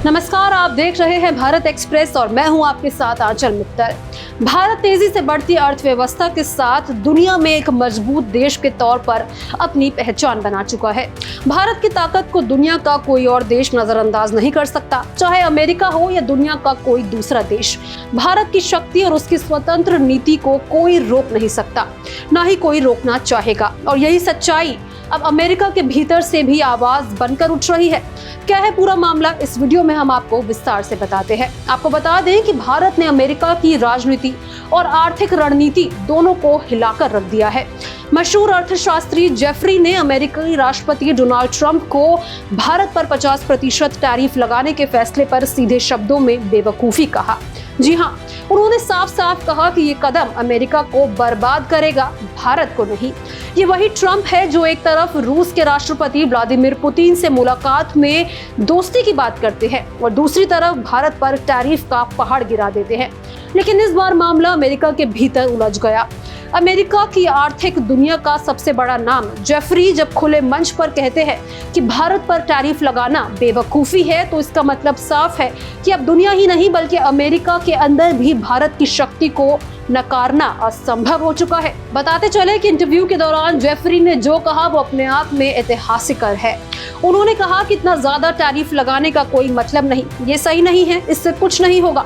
नमस्कार, आप देख रहे हैं भारत एक्सप्रेस और मैं हूं आपके साथ आंचल मित्तल। भारत तेजी से बढ़ती अर्थव्यवस्था के साथ दुनिया में एक मजबूत देश के तौर पर अपनी पहचान बना चुका है। भारत की ताकत को दुनिया का कोई और देश नजरअंदाज नहीं कर सकता, चाहे अमेरिका हो या दुनिया का कोई दूसरा देश। भारत की शक्ति और उसकी स्वतंत्र नीति को कोई रोक नहीं सकता, ना ही कोई रोकना चाहेगा। और यही सच्चाई अब अमेरिका के भीतर से भी आवाज बनकर उठ रही है। क्या है पूरा मामला, इस वीडियो में हम आपको विस्तार से बताते हैं। आपको बता दें कि भारत ने अमेरिका की राजनीति और आर्थिक रणनीति दोनों को हिलाकर रख दिया है। मशहूर अर्थशास्त्री जेफरी ने अमेरिकी राष्ट्रपति डोनाल्ड ट्रंप को भारत पर 50% टैरिफ लगाने के फैसले पर सीधे शब्दों में बेवकूफी कहा। जी हाँ, उन्होंने साफ साफ कहा कि ये कदम अमेरिका को बर्बाद करेगा, भारत को नहीं। ये वही ट्रंप है जो एक तरफ रूस के राष्ट्रपति व्लादिमीर पुतिन से मुलाकात में दोस्ती की बात करते हैं और दूसरी तरफ भारत पर टैरिफ का पहाड़ गिरा देते हैं। लेकिन इस बार मामला अमेरिका के भीतर उलझ गया। अमेरिका की आर्थिक दुनिया का सबसे बड़ा नाम जेफरी जब खुले मंच पर कहते हैं कि भारत पर टैरिफ लगाना बेवकूफी है, तो इसका मतलब साफ है कि अब दुनिया ही नहीं बल्कि अमेरिका के अंदर भी भारत की शक्ति को नकारना असंभव हो चुका है। बताते चले कि इंटरव्यू के दौरान जेफरी ने जो कहा वो अपने आप में ऐतिहासिक है। उन्होंने कहा कि इतना ज्यादा टैरिफ लगाने का कोई मतलब नहीं, ये सही नहीं है, इससे कुछ नहीं होगा।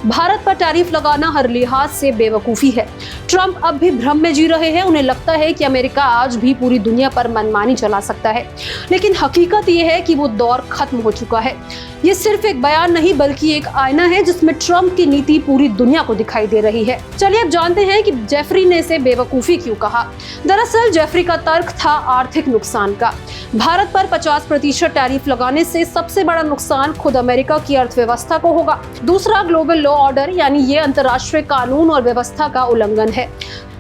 भारत पर टैरिफ लगाना हर लिहाज से बेवकूफी है। ट्रंप अब भी भ्रम में जी रहे हैं। उन्हें लगता है कि अमेरिका आज भी पूरी दुनिया पर मनमानी चला सकता है, लेकिन हकीकत यह है कि वो दौर खत्म हो चुका है। ये सिर्फ एक बयान नहीं बल्कि एक आईना है जिसमें ट्रंप की नीति पूरी दुनिया को दिखाई दे रही है। चलिए अब जानते हैं कि जेफरी ने इसे बेवकूफी क्यों कहा। दरअसल जेफरी का तर्क था आर्थिक नुकसान का। भारत पर 50% टैरिफ लगाने से सबसे बड़ा नुकसान खुद अमेरिका की अर्थव्यवस्था को होगा। दूसरा, ग्लोबल लॉ ऑर्डर, यानी ये अंतर्राष्ट्रीय कानून और व्यवस्था का उल्लंघन है।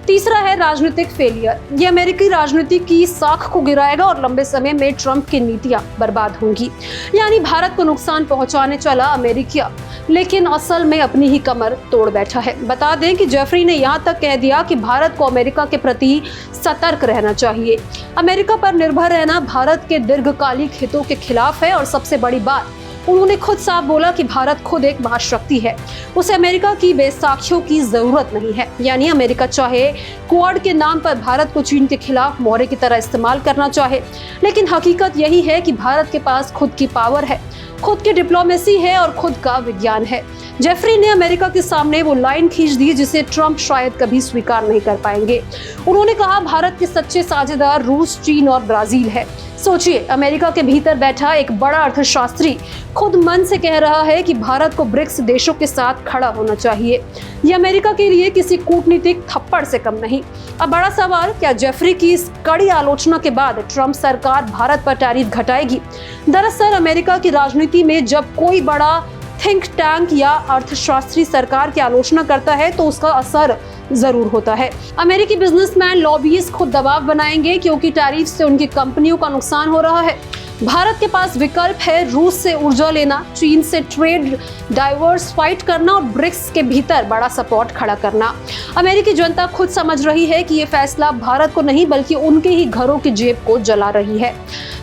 तीसरा है राजनीतिक फेलियर, ये अमेरिकी राजनीति की साख को गिराएगा और लंबे समय में ट्रंप की नीतियां बर्बाद होंगी। यानी भारत को नुकसान पहुंचाने चला अमेरिका, लेकिन असल में अपनी ही कमर तोड़ बैठा है। बता दें कि जेफरी ने यहां तक कह दिया कि भारत को अमेरिका के प्रति सतर्क रहना चाहिए। अमेरिका पर निर्भर रहना भारत के दीर्घकालिक हितों के खिलाफ है। और सबसे बड़ी बात, उन्होंने खुद साफ बोला कि भारत खुद एक महाशक्ति है, उसे अमेरिका की बैसाखियों की जरूरत नहीं है। यानी अमेरिका चाहे क्वाड के नाम पर भारत को चीन के खिलाफ मोहरे की तरह इस्तेमाल करना चाहे, लेकिन हकीकत यही है कि भारत के पास खुद की पावर है, खुद की डिप्लोमेसी है और खुद का विज्ञान है। जेफरी ने अमेरिका के सामने वो लाइन खींच दी जिसे ट्रंप शायद कभी स्वीकार नहीं कर पाएंगे। उन्होंने कहा भारत के सच्चे साझेदार रूस, चीन और ब्राजील है। सोचिए, अमेरिका के भीतर बैठा एक बड़ा अर्थशास्त्री खुद मन से कह रहा है कि भारत को ब्रिक्स देशों के साथ खड़ा होना चाहिए। ये अमेरिका के लिए किसी कूटनीतिक थप्पड़ से कम नहीं। अब बड़ा सवाल, क्या जेफरी की इस कड़ी आलोचना के बाद ट्रंप सरकार भारत पर टैरिफ घटाएगी? दरअसल अमेरिका की राजनीति में जब कोई बड़ा थिंक टैंक या अर्थशास्त्री सरकार की आलोचना करता है तो उसका असर जरूर होता है। अमेरिकी बिजनेसमैन, लॉबीइस्ट खुद दबाव बनाएंगे क्योंकि टैरिफ से उनकी कंपनियों का नुकसान हो रहा है। भारत के पास विकल्प है रूस से ऊर्जा लेना, चीन से ट्रेड डाइवर्सिफाइड करना और ब्रिक्स के भीतर बड़ा सपोर्ट खड़ा करना। अमेरिकी जनता खुद समझ रही है कि ये फैसला भारत को नहीं बल्कि उनके ही घरों की जेब को जला रही है।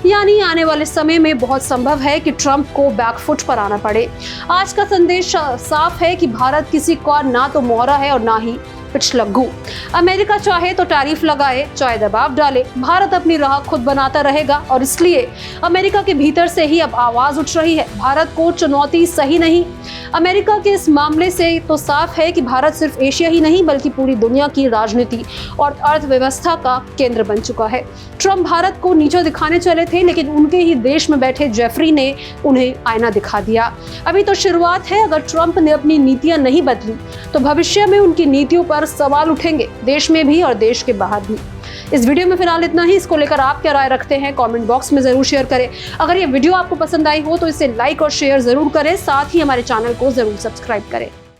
यानी आने वाले समय में बहुत संभव है कि ट्रंप को बैकफुट पर आना पड़े। आज का संदेश साफ है कि भारत किसी का ना तो मोहरा है और ना ही पिछलग्गू। अमेरिका चाहे तो टैरिफ लगाए, चाहे दबाव डाले, भारत अपनी राह खुद बनाता रहेगा। और इसलिए अमेरिका के भीतर से ही अब आवाज उठ रही है, भारत को चुनौती सही नहीं। अमेरिका के इस मामले से तो साफ है कि भारत सिर्फ एशिया ही नहीं बल्कि पूरी दुनिया की राजनीति और अर्थव्यवस्था का केंद्र बन चुका है। ट्रंप भारत को नीचा दिखाने चले थे, लेकिन उनके ही देश में बैठे जेफरी ने उन्हें आईना दिखा दिया। अभी तो शुरुआत है। अगर ट्रंप ने अपनी नीतियां नहीं बदली तो भविष्य में उनकी नीतियों पर सवाल उठेंगे, देश में भी और देश के बाहर भी। इस वीडियो में फिलहाल इतना ही। इसको लेकर आप क्या राय रखते हैं कमेंट बॉक्स में जरूर शेयर करें। अगर ये वीडियो आपको पसंद आई हो तो इसे लाइक और शेयर जरूर करें, साथ ही हमारे चैनल को जरूर सब्सक्राइब करें।